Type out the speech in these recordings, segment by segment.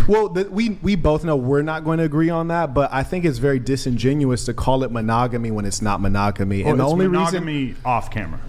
Well, we both know we're not going to agree on that, but I think it's very disingenuous to call it monogamy when it's not monogamy. Well, and the it's only monogamy reason off camera.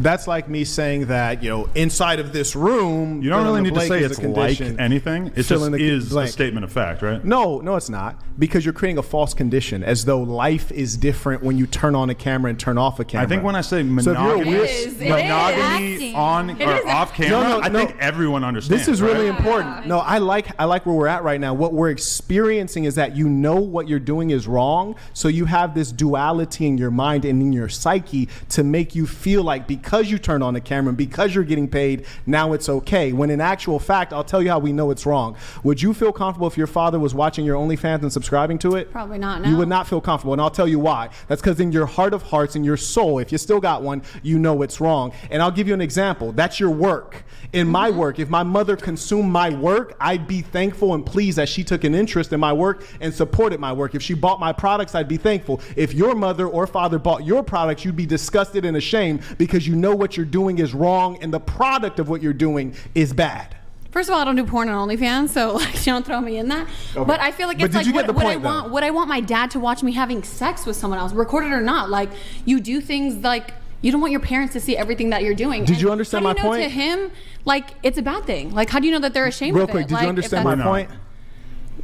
that's like me saying that, inside of this room, You don't really need to say is it's a condition. like anything. It Fill just in the is a blank. statement of fact, right? No, it's not. Because you're creating a false condition, as though life is different when you turn on a camera and turn off a camera. I think when I say So if you're monogamy, weird- monogamy on or off camera, I think everyone understands. This is really right? important. No, I like where we're at right now. What we're experiencing is that you know what you're doing is wrong, so you have this duality in your mind and in your psyche to make you feel like because you turned on the camera and because you're getting paid, now it's okay. When in actual fact, I'll tell you how we know it's wrong. Would you feel comfortable if your father was watching your OnlyFans and subscribing to it? Probably not, no. You would not feel comfortable, and I'll tell you why. That's because in your heart of hearts, in your soul, if you still got one, you know it's wrong. And I'll give you an example. That's your work. In my work, if my mother consumed my work, I'd be thankful and pleased that she took an interest in my work and supported my work. If she bought my products, I'd be thankful. If your mother or father bought your products, you'd be disgusted and ashamed because you know what you're doing is wrong and the product of what you're doing is bad. First of all, I don't do porn on OnlyFans, so don't throw me in that. Okay. But I feel like it's like would I want my dad to watch me having sex with someone else, recorded or not? Like, you do things like you don't want your parents to see everything that you're doing. Did you understand my point? To him, like, it's a bad thing. Like, how do you know that they're ashamed of it? Real quick, did you understand my point?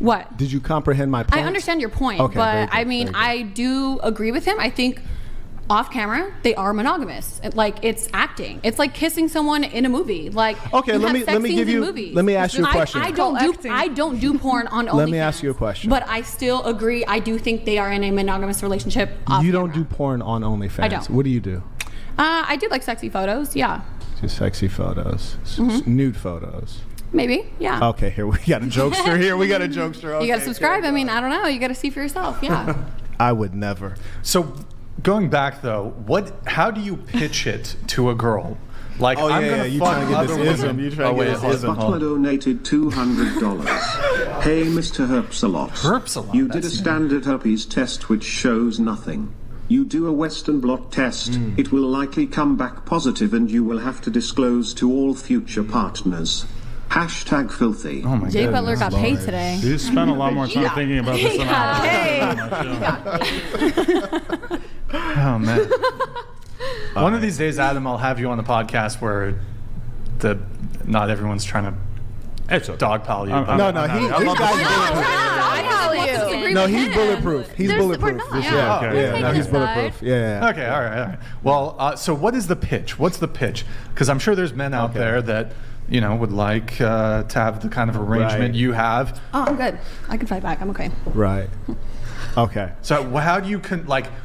What? Did you comprehend my point? I understand your point, Okay, very but good, I mean, I do agree with him. I think off camera, they are monogamous. Like, it's acting. It's like kissing someone in a movie. Like, okay, let me ask you a question. I don't do porn on OnlyFans. Let me ask you a question. But I still agree. I do think they are in a monogamous relationship. You don't do porn on OnlyFans. I don't. What do you do? I do like sexy photos. Yeah. Just sexy photos, nude photos. Maybe, yeah. Okay, here we got a jokester. Okay, you got to subscribe. I mean, I don't know. You got to see for yourself. Yeah. I would never. So, going back though, how do you pitch it to a girl? Like, I'm gonna fuck other women. Butler donated $200. Hey, Mr. Herpsalot. You did a standard herpes test which shows nothing. You do a Western blot test, it will likely come back positive and you will have to disclose to all future partners. Hashtag filthy. Oh my Jay Butler got paid today. You spent a lot more time thinking about this than I. Oh man. One of these days, Adam, I'll have you on the podcast where not everyone's trying to dogpile you. He's bulletproof. He's bulletproof. He's bulletproof. Yeah. Okay, all right. Well, so what is the pitch? What's the pitch? Because I'm sure there's men out there that would like to have the kind of arrangement you have. Oh, I'm good. I can fight back. I'm okay. Right. Okay. So how do you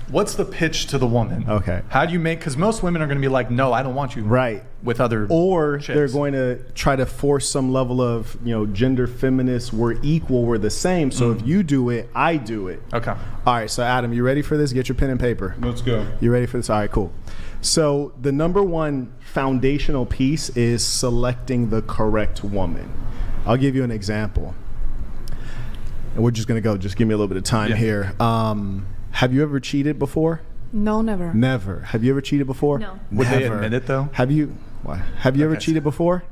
what's the pitch to the woman? Okay. How do you because most women are going to be like, no, I don't want you. Right. With other or chicks. They're going to try to force some level of gender feminist. We're equal. We're the same. So if you do it, I do it. Okay. All right. So Adam, you ready for this? Get your pen and paper. Let's go. You ready for this? All right. Cool. So the number one foundational piece is selecting the correct woman. I'll give you an example. And we're just going to go. Just give me a little bit of time here. Have you ever cheated before? No, never. Never. Have you ever cheated before? No. Would they admit it though? Have you? Why? Have you ever cheated before?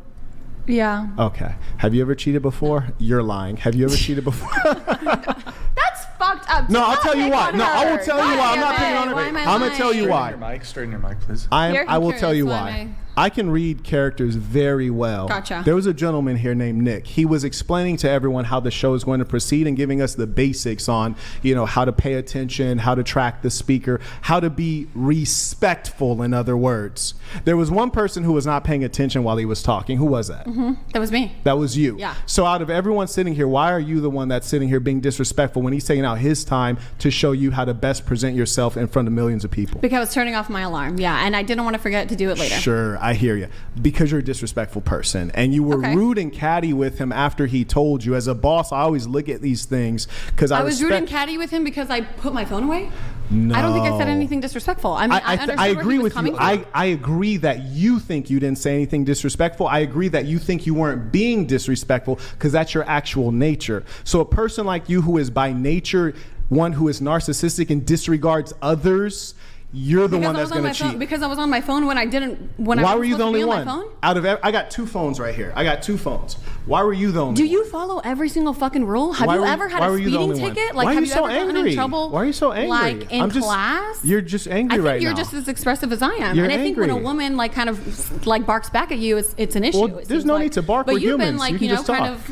Yeah. Okay. Have you ever cheated before? You're lying. Have you ever cheated before? That's fucked up. No, I'll tell you why. No, I will tell you why. I'm not picking on her. I'm going to tell you why. Straighten your mic, please. I will tell you why. I can read characters very well. Gotcha. There was a gentleman here named Nick. He was explaining to everyone how the show is going to proceed and giving us the basics on, how to pay attention, how to track the speaker, how to be respectful, in other words. There was one person who was not paying attention while he was talking. Who was that? That was me. That was you. Yeah. So out of everyone sitting here, why are you the one that's sitting here being disrespectful when he's taking out his time to show you how to best present yourself in front of millions of people? Because I was turning off my alarm. Yeah, and I didn't want to forget to do it later. Sure, I hear you. Because you're a disrespectful person. And you were rude and catty with him after he told you. As a boss, I always look at these things because I was rude and catty with him because I put my phone away? No. I don't think I said anything disrespectful. I mean, I agree with you. From. I agree that you think you didn't say anything disrespectful. I agree that you think you weren't being disrespectful because that's your actual nature. So a person like you who is by nature one who is narcissistic and disregards others, you're the one that's going to cheat. Because I was on my phone when I didn't. Why were you the only one? Out of I got 2 phones right here. I got 2 phones. Why were you the only one? Do you follow every single fucking rule? Have you ever had a speeding ticket? Like, have you ever gotten in trouble? Why are you so angry? Like in class? You're just angry right now. You're just as expressive as I am. And I think when a woman like kind of like barks back at you, it's an issue. Well, there's no need to bark. We're humans. But you've been like, you know, kind of.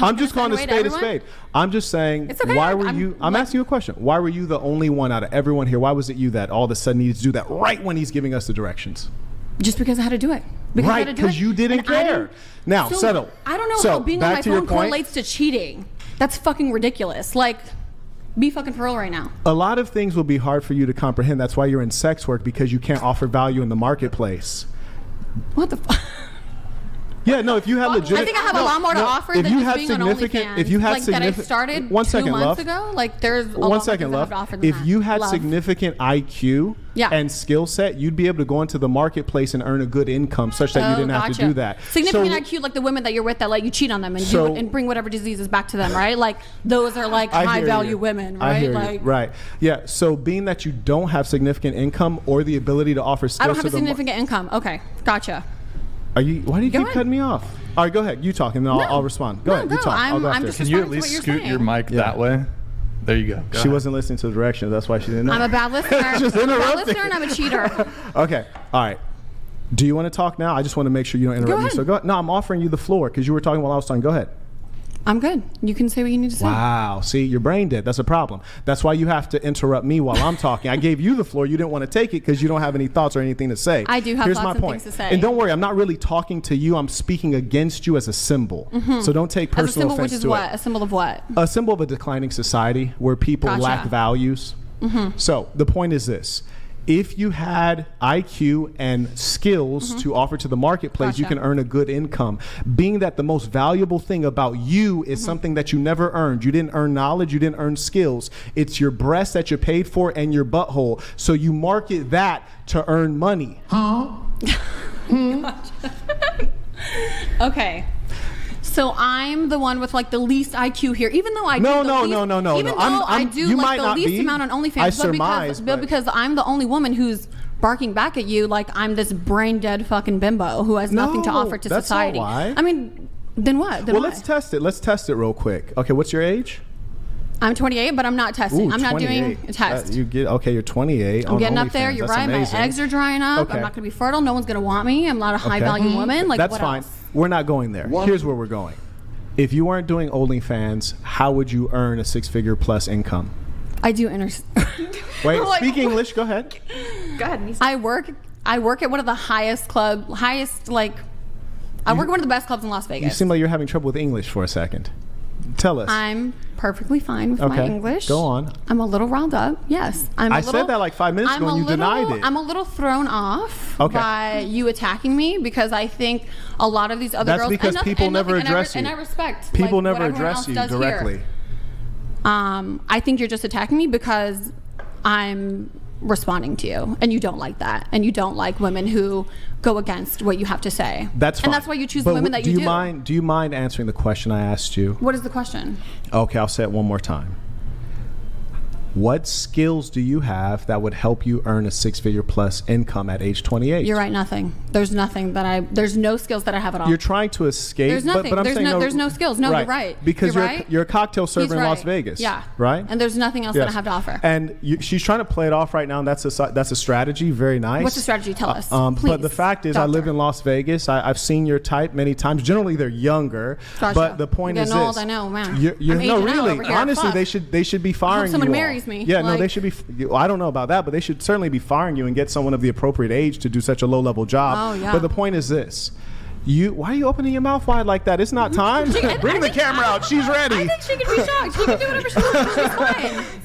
I'm just calling a spade a spade. I'm just saying, why were you? I'm asking you a question. Why were you the only one out of everyone here? Why was it you that all of a sudden needed to do that right when he's giving us the directions? Just because I had to do it. Right, because you didn't care. Now, settle. I don't know how being on my phone correlates to cheating. That's fucking ridiculous. Like, be fucking for real right now. A lot of things will be hard for you to comprehend. That's why you're in sex work, because you can't offer value in the marketplace. What the fuck? Yeah, no, if you had legitimate... I think I have a lot more to offer than just being on OnlyFans. If you had like that I started 2 months ago, like there's a lot more to offer than If you had significant IQ and skill set, you'd be able to go into the marketplace and earn a good income such that you didn't have to do that. Significant IQ, like the women that you're with that let you cheat on them and bring whatever diseases back to them, right? Like those are like high value women, right? I hear you. Right. Yeah, so being that you don't have significant income or the ability to offer skills... I don't have a significant income. Okay, gotcha. Why do you keep cutting me off? All right, go ahead. You talk, and then I'll respond. Go ahead. You talk. I'll go after. Can you at least scoot your mic that way? There you go. She wasn't listening to the directions. That's why she didn't know. I'm a bad listener. Just I'm a bad listener, and I'm a cheater. Okay. All right. Do you want to talk now? I just want to make sure you don't interrupt me. So go ahead. No, I'm offering you the floor because you were talking while I was talking. Go ahead. I'm good. You can say what you need to say. Wow. See, your brain dead. That's a problem. That's why you have to interrupt me while I'm talking. I gave you the floor. You didn't want to take it because you don't have any thoughts or anything to say. I do have lots of things to say. And don't worry, I'm not really talking to you. I'm speaking against you as a symbol. So don't take personal offense to it. Which is what? A symbol of what? A symbol of a declining society where people lack values. So the point is this. If you had IQ and skills to offer to the marketplace, you can earn a good income. Being that the most valuable thing about you is something that you never earned. You didn't earn knowledge. You didn't earn skills. It's your breast that you paid for and your butthole. So you market that to earn money. Okay. So I'm the one with like the least IQ here, even though I do I do like the least amount on OnlyFans, but because I'm the only woman who's barking back at you like I'm this brain dead fucking bimbo who has nothing to offer to society. Not why. I mean, then what? Let's test it. Let's test it real quick. Okay, what's your age? I'm 28, but I'm not testing. I'm not doing a test. You're 28. I'm getting up there. You're right. Amazing. My eggs are drying up. I'm not going to be fertile. No one's going to want me. I'm not a high value woman. Like, that's what fine. Else? We're not going there. Here's where we're going. If you weren't doing OnlyFans, how would you earn a 6-figure plus income? I do Wait, speak English. Go ahead. Go ahead, Nisa. I work at one of the I work at one of the best clubs in Las Vegas. You seem like you're having trouble with English for a second. Tell us. I'm perfectly fine with my English. Go on. I'm a little riled up. Yes. I said that like 5 minutes ago and you denied it. I'm a little thrown off by you attacking me because I think a lot of these other girls... That's because people never address you. And I respect people never address you directly. I think you're just attacking me because I'm responding to you and you don't like that and you don't like women who go against what you have to say. That's fine. And that's why you choose the women that you do. Do you mind answering the question I asked you? What is the question? Okay, I'll say it one more time. What skills do you have that would help you earn a 6-figure plus income at age 28? You're right, nothing. There's nothing there's no skills that I have at all. You're trying to escape. There's nothing. But I'm saying there's no skills. No, you're right. Because you're a cocktail server in Las Vegas. Yeah. Right? And there's nothing else that I have to offer. And she's trying to play it off right now, and that's a strategy. Very nice. What's the strategy? Tell us, please. But the fact is, I live in Las Vegas. I've seen your type many times. Generally, they're younger. Gotcha. But the point is this. Old, I know, man. No, really. Honestly, they should be firing you. Someone marries me. Yeah, no, they should be. I don't know about that, but they should certainly be firing you and get someone of the appropriate age to do such a low-level job. Oh, yeah. But the point is this. Why are you opening your mouth wide like that? It's not time. Bring the camera out. She's ready. I think she can be shocked. She can do whatever she wants.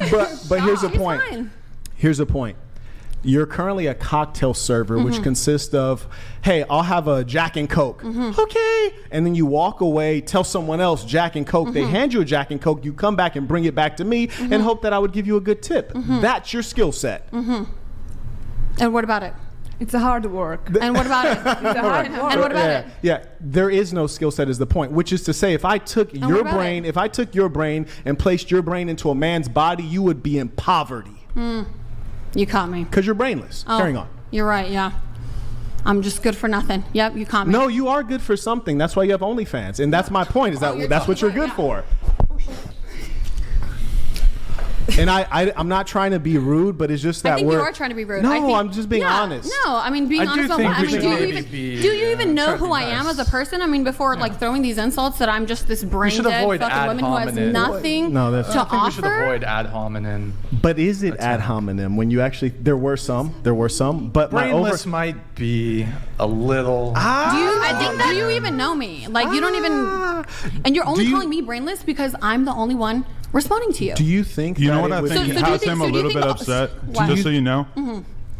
She's fine. But here's the point. Here's the point. You're currently a cocktail server, which consists of, hey, I'll have a Jack and Coke. Okay. And then you walk away, tell someone else Jack and Coke. They hand you a Jack and Coke. You come back and bring it back to me and hope that I would give you a good tip. That's your skill set. And what about it? It's a hard work. And what about it? It's a hard work. And what about it? Yeah, there is no skill set is the point, which is to say if I took your brain and placed your brain into a man's body, you would be in poverty. You caught me. Because you're brainless. Carrying on. You're right, yeah. I'm just good for nothing. Yep, you caught me. No, you are good for something. That's why you have OnlyFans. And that's my point, is that's what you're good for. And I'm not trying to be rude, but it's just that I think you are trying to be rude. No, I'm just being honest. No, I mean being honest. Do you even know who I am as a person? I mean, before like throwing these insults that I'm just this brain dead fucking woman who has nothing to offer. I think we should avoid ad hominem. But is it ad hominem when you actually? There were some, but brainless might be a little. Do you even know me? Like you don't even, and you're only calling me brainless because I'm the only one responding to you. Do you think? You know what I think has him a little bit upset? Just so you know,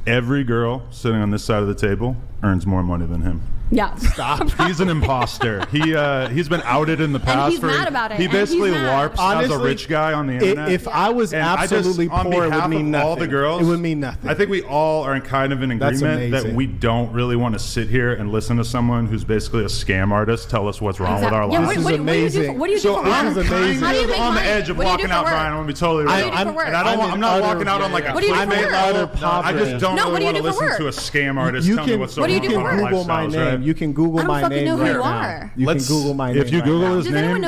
every girl sitting on this side of the table earns more money than him. Yeah. Stop. He's an imposter. He's been outed in the past. And he's mad about it. He basically LARPs as a rich guy on the internet. If I was absolutely poor, it would mean nothing. All the girls, it would mean nothing. I think we all are in kind of an agreement that we don't really want to sit here and listen to someone who's basically a scam artist tell us what's wrong with our lives. This is amazing. What do you do for work? I'm kind of on the edge of walking out, Brian. I'm going to be totally real. I'm not walking out on like a clickbait. I just don't really want to listen to a scam artist tell me what's so wrong with our lifestyles. You can Google my name know who right you now. are. You can Google my name. If you Google his name,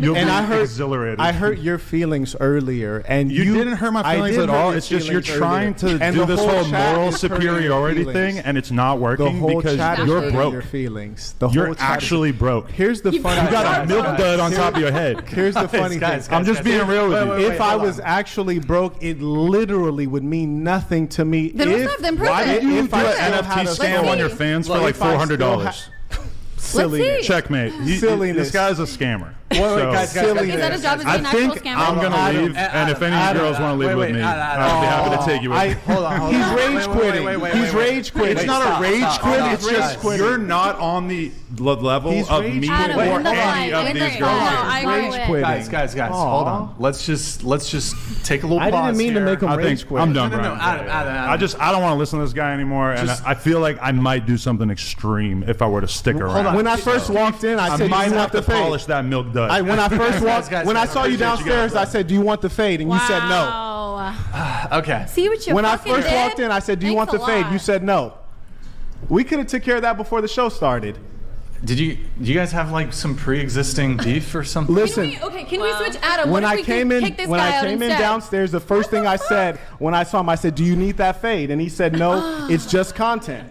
you'll be exhilarated. I hurt your feelings earlier, and you didn't hurt my feelings at all. It's just you're trying to do this whole moral superiority thing, and it's not working because you're broke. Your feelings. You're actually broke. Here's the funny. You got a milk dud on top of your head. Here's the funny thing. I'm just being real with you. If I was actually broke, it literally would mean nothing to me. Then let's have them prove it. Why did you do an NFT scam on your fans for like $400? Silly. Checkmate. This guy's a scammer. Guys, is that a job as an actual scammer? I'm going to leave, and if any girls want to leave with me, I'd be happy to take you with me. Hold on. He's rage quitting. He's rage quitting. It's not a rage quit. It's just you're not on the level of me or any of these girls. Rage quitting. Guys, hold on. Let's just take a little pause. I didn't mean to make him rage quit. I'm done, Brian. I don't want to listen to this guy anymore, and I feel like I might do something extreme if I were to stick around. When I first walked in, I said, I might have to polish that milk dud. When I first walked, when I saw you downstairs, I said, "Do you want the fade?" And you said no. Okay. See what you. When I first walked in, I said, "Do you want the fade?" You said no. We could have took care of that before the show started. Do you guys have like some pre-existing beef or something? Listen. Can we switch Adam? When I came in downstairs, the first thing I said when I saw him, I said, "Do you need that fade?" And he said, "No, it's just content."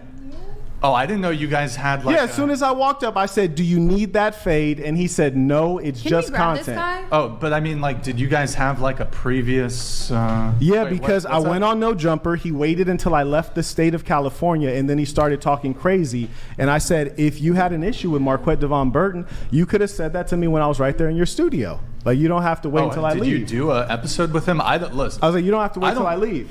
Oh, I didn't know you guys had like. Yeah, as soon as I walked up, I said, "Do you need that fade?" And he said, "No, it's just content." This guy? Oh, but I mean, like, did you guys have like a previous? Because I went on No Jumper. He waited until I left the state of California, and then he started talking crazy. And I said, "If you had an issue with Marquette Devon Burton, you could have said that to me when I was right there in your studio. Like, you don't have to wait until I leave." Did you do an episode with him? Listen. I was like, "You don't have to wait until I leave."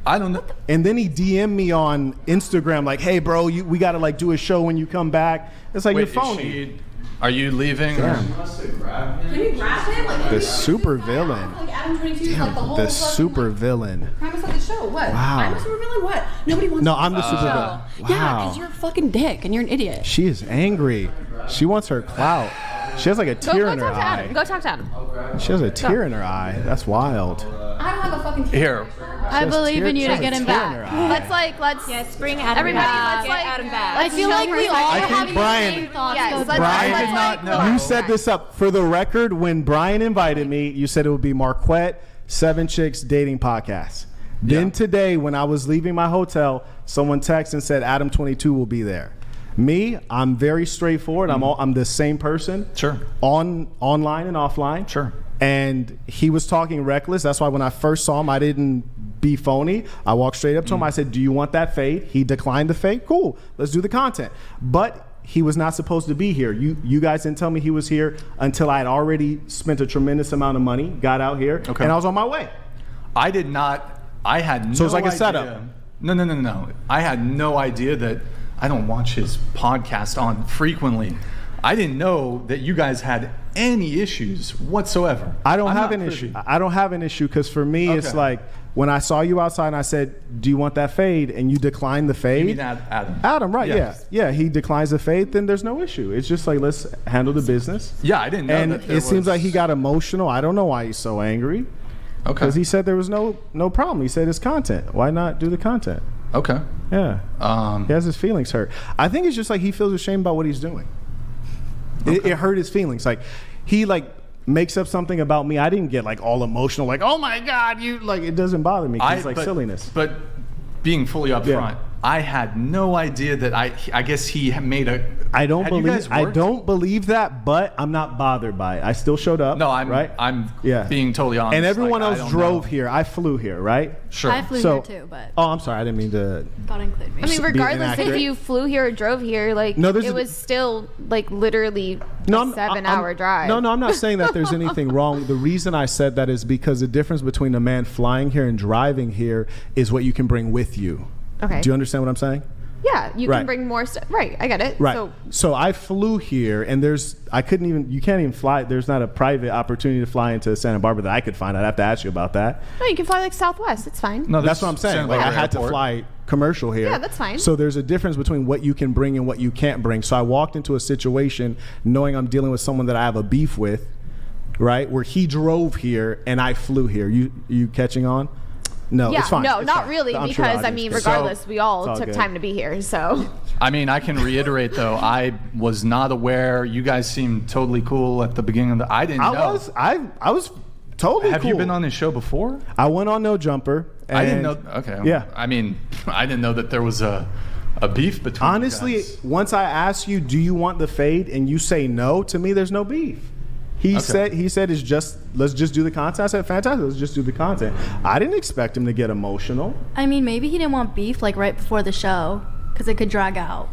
I don't know. And then he DM'd me on Instagram like, "Hey, bro, we got to like do a show when you come back." It's like, you're phony. Are you leaving? Can you grab him? Like, the super villain. Like Adam 22, damn, like the whole the super villain. Premise of the show. What? Wow. I'm the super villain. What? Nobody wants. No, I'm the super villain. Wow. Yeah, because you're a fucking dick and you're an idiot. She is angry. She wants her clout. She has like a tear in her eye. Go talk to Adam. She has a tear in her eye. That's wild. I don't have a fucking tear. Here. I believe in you to get him back. Let's bring Adam back. Let's Adam back. I feel like we all have Brian, the same thoughts. Yes, Brian did not know. You set this up for the record. When Brian invited me, you said it would be Marquette 7 Chicks Dating Podcast. Then today, when I was leaving my hotel, someone texted and said Adam 22 will be there. Me, I'm very straightforward. I'm the same person. Sure. Online and offline. Sure. And he was talking reckless. That's why when I first saw him, I didn't be phony. I walked straight up to him. I said, "Do you want that fade?" He declined the fade. Cool. Let's do the content. But he was not supposed to be here. You guys didn't tell me he was here until I had already spent a tremendous amount of money, got out here, and I was on my way. I did not. I had no idea. So it's like a setup. No. I had no idea that. I don't watch his podcast on frequently. I didn't know that you guys had any issues whatsoever. I don't have an issue. I don't have an issue because for me, it's like when I saw you outside and I said, "Do you want that fade?" and you declined the fade. You mean Adam? Adam, right? Yes. Yeah. He declines the fade. Then there's no issue. It's just like, let's handle the business. Yeah, I didn't know. And it seems like he got emotional. I don't know why he's so angry. Okay. Because he said there was no problem. He said it's content. Why not do the content? Okay. Yeah. He has his feelings hurt. I think it's just like he feels ashamed about what he's doing. Okay. It hurt his feelings. Like he makes up something about me. I didn't get like all emotional, like, oh my God, you like, it doesn't bother me. It's like silliness. But being fully upfront, I had no idea that I guess he made a. I don't believe that, but I'm not bothered by it. I still showed up. No, I'm being totally honest. And everyone else drove here. I flew here, right? Sure. I flew here too, but. Oh, I'm sorry. I didn't mean to. God include me. I mean, regardless if you flew here or drove here, like it was still like literally a 7-hour drive. No, I'm not saying that there's anything wrong. The reason I said that is because the difference between a man flying here and driving here is what you can bring with you. Okay. Do you understand what I'm saying? Yeah, you can bring more stuff. Right, I get it. Right. So I flew here, and you can't even fly. There's not a private opportunity to fly into Santa Barbara that I could find. I'd have to ask you about that. No, you can fly like Southwest. It's fine. No, that's what I'm saying. Like I had to fly commercial here. Yeah, that's fine. So there's a difference between what you can bring and what you can't bring. So I walked into a situation knowing I'm dealing with someone that I have a beef with, right? Where he drove here and I flew here. You catching on? No, it's fine. No, it's not fine. really, because I mean, regardless, we all took time to be here. So, I mean, I can reiterate though, I was not aware. You guys seemed totally cool at the beginning of I didn't know. I was totally Have cool. you been on this show before? I went on No Jumper. I didn't know. Okay. Yeah. I mean, I didn't know that there was a beef between. Honestly, you guys. once I ask you, do you want the fade, and you say no, to me, there's no beef. He said it's just, let's just do the content. I said, fantastic, let's just do the content. I didn't expect him to get emotional. I mean, maybe he didn't want beef like right before the show because it could drag out.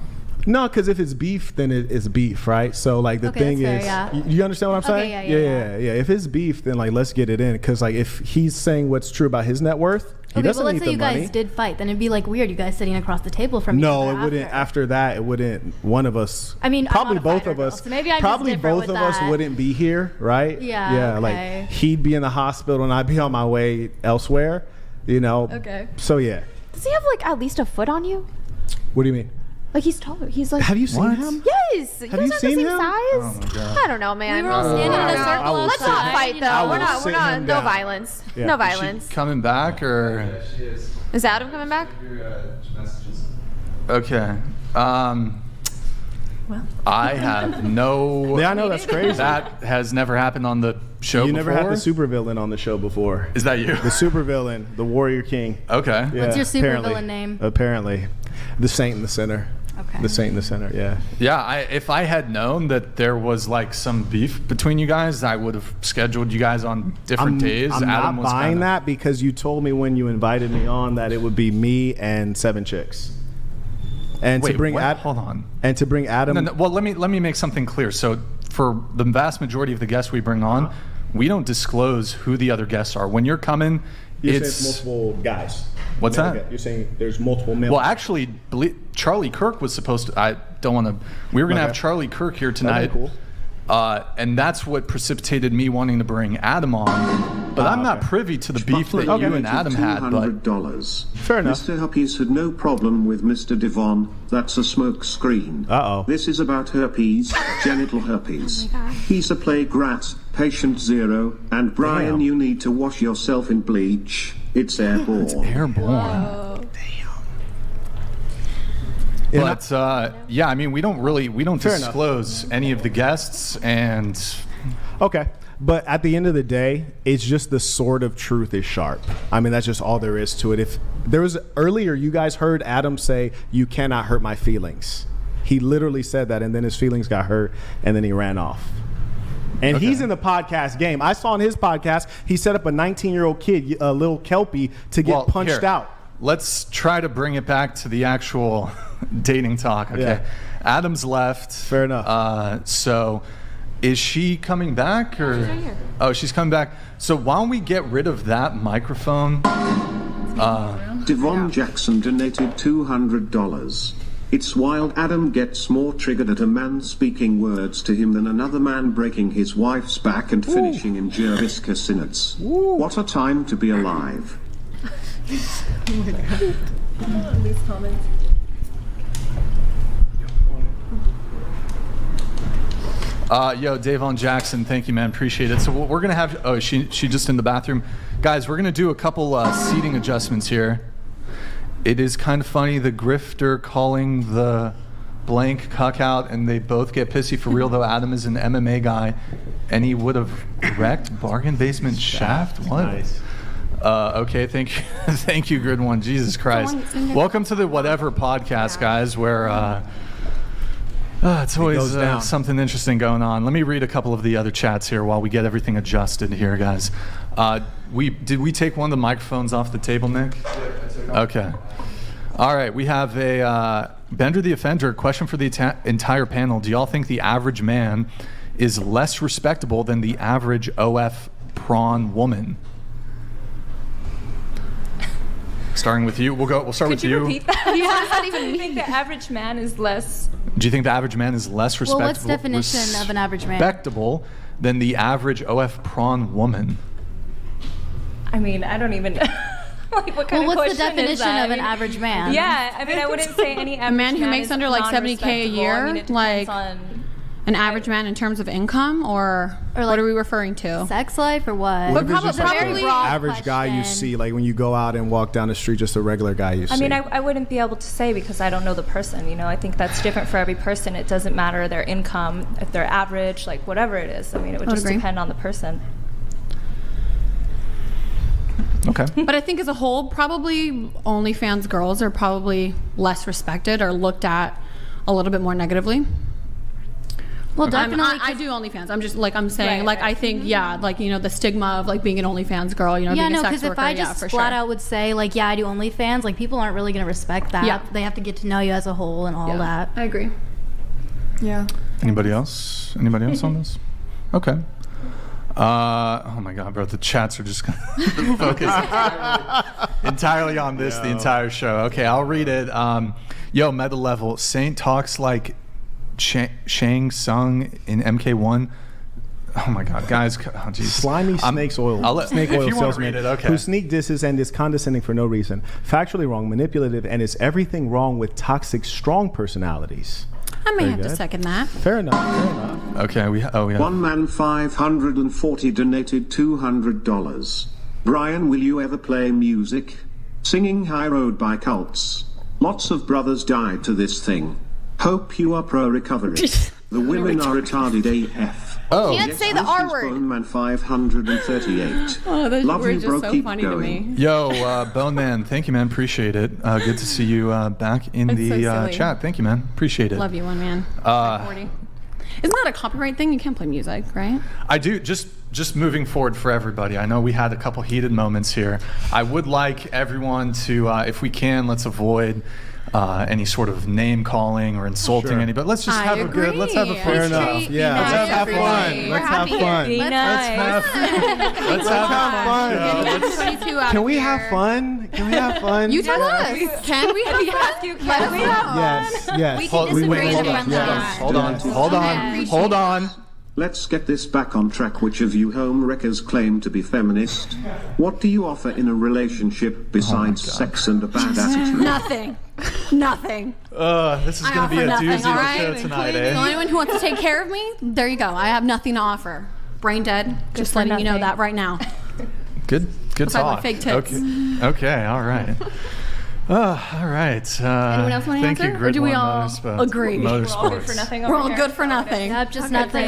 No, because if it's beef, then it's beef, right? So like the thing is, you understand what I'm saying? Yeah. If it's beef, then like let's get it in. Because like if he's saying what's true about his net worth, he doesn't need the money. Let's say you guys did fight, then it'd be like weird, you guys sitting across the table from each other. No, it wouldn't. After that, it wouldn't. One of us. I mean, probably I'm not a both of girl, us. so maybe I'm probably just different both with of us that. wouldn't be here, right? Yeah. Like he'd be in the hospital and I'd be on my way elsewhere. You know. Okay. So yeah. Does he have like at least a foot on you? What do you mean? Like he's taller. He's like. Have you seen him? Yes. Have you seen him? Size? Oh my God. I don't know, man. We were all standing in a circle. Let's not fight though. We're not. No violence. Yeah. No Is violence. she coming back or? Yeah, she is. Is Adam coming back? Messages. Okay. I have no. Yeah, I know, that's crazy. That has never happened on the show before. You never had the supervillain on the show before. Is that you? The supervillain, the Warrior King. Okay. Yeah, What's your supervillain name? Apparently, the Saint in the Center. Okay. The Saint in the Center. Yeah. Yeah. If I had known that there was like some beef between you guys, I would have scheduled you guys on different days. I'm Adam not was buying kinda, that because you told me when you invited me on that it would be me and 7 chicks. And Wait, to bring what? Hold on. And to bring Adam. No, well, let me make something clear. So, for the vast majority of the guests we bring on, we don't disclose who the other guests are. When you're coming, You're it's saying it's multiple guys. What's male that? You're saying there's multiple male. Well, actually, Charlie Kirk was supposed to. I don't want to. We were going to have Charlie Kirk here tonight. Cool. And that's what precipitated me wanting to bring Adam on. But I'm not privy to the beef that you and Adam had. But $200. Fair enough. Mr. Huppies had no problem with Mr. Devon. That's a smoke screen. Uh-oh. This is about herpes, genital herpes. He's a plague rat, patient 0, and Brian, you need to wash yourself in bleach. It's airborne. it's airborne. But yeah, I mean, we don't disclose any of the guests, and Okay. But at the end of the day, it's just the sword of truth is sharp. I mean, that's just all there is to it. If there was earlier, you guys heard Adam say, "You cannot hurt my feelings." He literally said that, and then his feelings got hurt, and then he ran off. And he's in the podcast game. I saw on his podcast, he set up a 19-year-old kid, a little Kelpie, to get punched out. Let's try to bring it back to the actual dating talk. Okay. Yeah. Adam's left. Fair enough. So is she coming back or? She's right here. Oh, she's coming back. So why don't we get rid of that microphone? Devon Jackson donated $200. It's wild Adam gets more triggered at a man speaking words to him than another man breaking his wife's back and finishing in Jervis Cassinets. What a time to be alive. Oh my god. These comments. Yo, Davon Jackson, thank you, man. Appreciate it. So we're going to have... Oh, she just in the bathroom. Guys, we're going to do a couple seating adjustments here. It is kind of funny, the grifter calling the blank cuck out, and they both get pissy for real, though Adam is an MMA guy, and he would have wrecked Bargain Basement Shaft? What? Nice. Okay, thank you. Thank you, Grid One. Jesus Christ. Welcome to the Whatever podcast, guys, where... it's always something interesting going on. Let me read a couple of the other chats here while we get everything adjusted here, guys. Did we take one of the microphones off the table, Nick? Okay. All right. We have a Bender the Offender question for the entire panel. Do y'all think the average man is less respectable than the average OF prawn woman? Starting with you. We'll start with you. Could you repeat that? Yeah, what does that even mean? I think the average man is less... Do you think the average man is less respectable? Well, what's the definition of an average man? Respectable than the average OF prawn woman? I mean, I don't even... Like, what kind of what's the definition of an average man? Yeah, I mean, I wouldn't say any average a man who makes under like $70K a year, I mean, it like on an average man in terms of income, or like what are we referring to? Sex life or what? But probably average guy you see, like when you go out and walk down the street, just a regular guy you see. I mean, I wouldn't be able to say because I don't know the person. You know, I think that's different for every person. It doesn't matter their income, if they're average, like whatever it is. I mean, it would just depend on the person. Okay. But I think as a whole, probably OnlyFans girls are probably less respected or looked at a little bit more negatively. Well, definitely. I do OnlyFans. I'm just like I'm saying, I think, like the stigma of like being an OnlyFans girl, being a sex worker. Yeah, no, because if I just flat out would say like, I do OnlyFans, like people aren't really going to respect that. Yeah. They have to get to know you as a whole and all that. I agree. Yeah. Anybody else? Anybody else on this? Okay. Oh my God, bro! The chats are just gonna focus entirely on this the entire show. Okay, I'll read it. Yo, meta level. Saint talks like Shang Tsung in MK1. Oh my God, guys! Oh, slimy snakes oil. I'll let snake if oil you want to salesman read it, okay. Who sneak disses and is condescending for no reason, factually wrong, manipulative, and is everything wrong with toxic, strong personalities. I may have to second that. Fair enough. Okay, we have one man 540 donated $200. Brian, will you ever play music? Singing High Road by Cults. Lots of brothers died to this thing. Hope you are pro recovery. The women are retarded AF. Oh, you can't say the R word. Bone Man 538. Oh, those Love words you, bro. are so Keep funny going. to me. Yo, Bone Man, thank you, man. Appreciate it. Good to see you back in the chat. Thank you, man. Appreciate it. Love you, one man. 40. Isn't that a copyright thing? You can't play music, right? I do. Just moving forward for everybody. I know we had a couple heated moments here. I would like everyone to, if we can, let's avoid any sort of name calling or insulting any, but let's just have a good, let's have a fair enough. Yeah, let's have fun. Let's have fun. Let's have fun. Can we have fun? Can we have fun? You tell us. Can we ask you? Can we have fun? Yes. We can disagree in a friendly manner. Hold on. Let's get this back on track. Which of you home wreckers claim to be feminist? What do you offer in a relationship besides sex and a bad attitude? Nothing. This is going to be a doozy of a show tonight, The only one who wants to take care of me, there you go. I have nothing to offer. Brain dead. Just letting you know that right now. Good talk. My fake tits. Okay, all right. All right. Anyone else want to answer? You, or do we all agree? We're all good for nothing. We're all good for nothing. Yep, just nothing.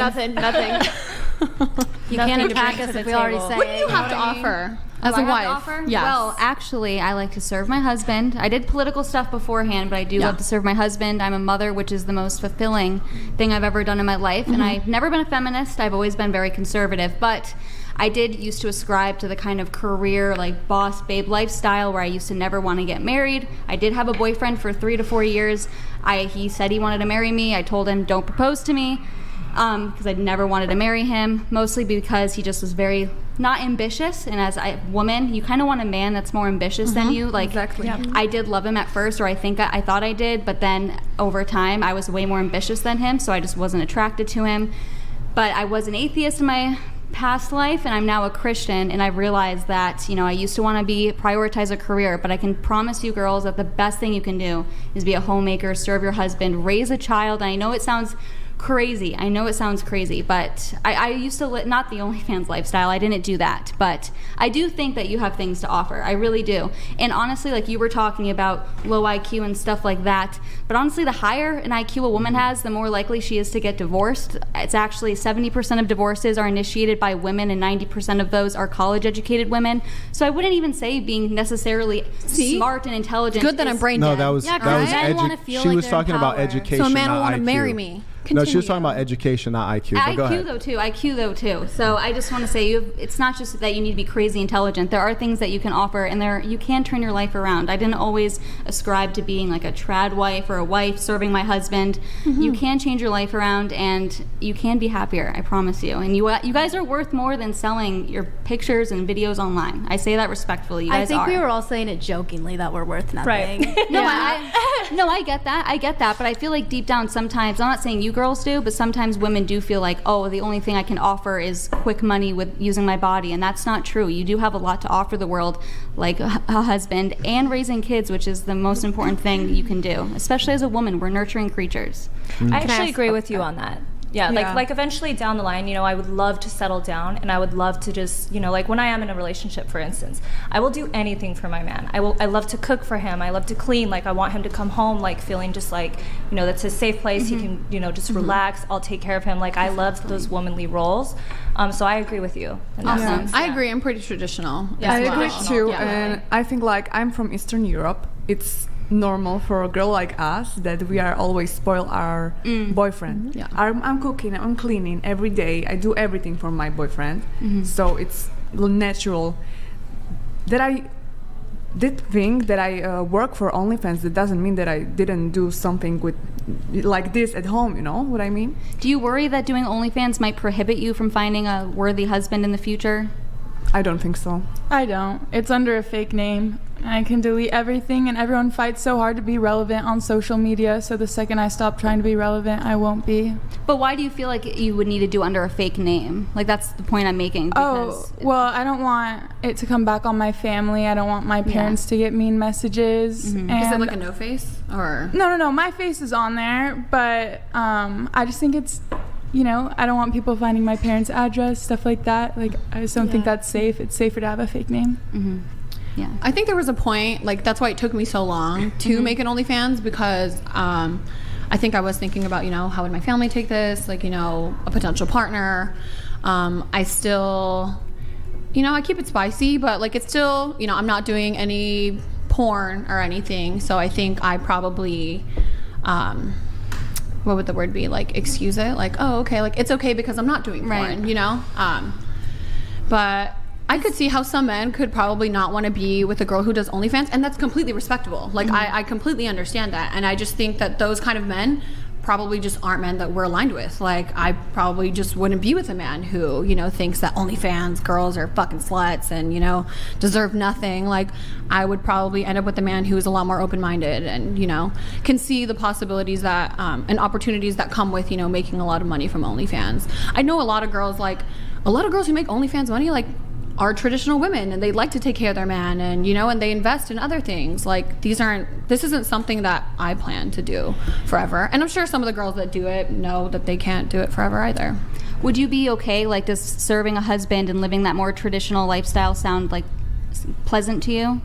You can't attack us if we already say it. What do you have to offer as a wife? Yes. Well, actually, I like to serve my husband. I did political stuff beforehand, but I do love to serve my husband. I'm a mother, which is the most fulfilling thing I've ever done in my life. And I've never been a feminist. I've always been very conservative. But I did used to ascribe to the kind of career, like boss babe lifestyle where I used to never want to get married. I did have a boyfriend for 3 to 4 years. He said he wanted to marry me. I told him, don't propose to me, because I'd never wanted to marry him, mostly because he just was very not ambitious. And as a woman, you kind of want a man that's more ambitious than you. Like, exactly. I did love him at first, or I thought I did, but then over time, I was way more ambitious than him, so I just wasn't attracted to him. But I was an atheist in my past life, and I'm now a Christian, and I've realized that, I used to want to prioritize a career, but I can promise you girls that the best thing you can do is be a homemaker, serve your husband, raise a child. And I know it sounds crazy. I know it sounds crazy, but I used to not the OnlyFans lifestyle. I didn't do that, but I do think that you have things to offer. I really do. And honestly, like you were talking about low IQ and stuff like that, but honestly, the higher an IQ a woman has, the more likely she is to get divorced. It's actually 70% of divorces are initiated by women, and 90% of those are college-educated women. So I wouldn't even say being necessarily smart and intelligent. Good that I'm brain dead. No, that was she was talking about education. So a man will want to marry me. Continue. No, she was talking about education, not IQ. IQ though too. So I just want to say, it's not just that you need to be crazy intelligent. There are things that you can offer, and you can turn your life around. I didn't always ascribe to being like a trad wife or a wife serving my husband. You can change your life around, and you can be happier. I promise you. And you guys are worth more than selling your pictures and videos online. I say that respectfully. You guys I think we were all saying it jokingly that we're worth nothing. Right. No, I get that. I get that. But I feel like deep down sometimes, I'm not saying you girls do, but sometimes women do feel like, oh, the only thing I can offer is quick money with using my body, and that's not true. You do have a lot to offer the world, like a husband and raising kids, which is the most important thing you can do, especially as a woman. We're nurturing creatures. I actually agree with you on that. Yeah, like eventually down the line, I would love to settle down, and I would love to just, like when I am in a relationship, for instance, I will do anything for my man. I love to cook for him. I love to clean. Like I want him to come home like feeling just like, that's his safe place. He can, just relax. I'll take care of him. Like I love those womanly roles. So I agree with you. Awesome. I agree. I'm pretty traditional. I agree too. And I think like I'm from Eastern Europe. It's normal for a girl like us that we are always spoil our boyfriend. Yeah. I'm cooking, I'm cleaning every day. I do everything for my boyfriend. So it's natural that I did think that I work for OnlyFans. That doesn't mean that I didn't do something with like this at home. You know what I mean? Do you worry that doing OnlyFans might prohibit you from finding a worthy husband in the future? I don't think so. I don't. It's under a fake name. I can delete everything, and everyone fights so hard to be relevant on social media, so the second I stop trying to be relevant, I won't be. But why do you feel like you would need to do under a fake name? Like, that's the point I'm making. Well, I don't want it to come back on my family. I don't want my parents to get mean messages. And is it like a no face? Or No. My face is on there, but I just think it's... I don't want people finding my parents' address, stuff like that. Like, I just don't think that's safe. It's safer to have a fake name. Yeah. I think there was a point, like, that's why it took me so long to make an OnlyFans, because I think I was thinking about, how would my family take this? Like, a potential partner. I still, I keep it spicy, but, like, it's still, I'm not doing any porn or anything. So I think I probably... what would the word be? Like, excuse it? Like, oh, okay. Like, it's okay because I'm not doing porn, But I could see how some men could probably not want to be with a girl who does OnlyFans, and that's completely respectable. Like, I completely understand that. And I just think that those kind of men probably just aren't men that we're aligned with. Like, I probably just wouldn't be with a man who, thinks that OnlyFans girls are fucking sluts and, deserve nothing. Like, I would probably end up with a man who's a lot more open-minded and, can see the possibilities that, and opportunities that come with, making a lot of money from OnlyFans. I know a lot of girls who make OnlyFans money, like, are traditional women, and they like to take care of their man, and and they invest in other things. Like, this isn't something that I plan to do forever, and I'm sure some of the girls that do it know that they can't do it forever either. Would you be okay, like, does serving a husband and living that more traditional lifestyle sound like pleasant to you?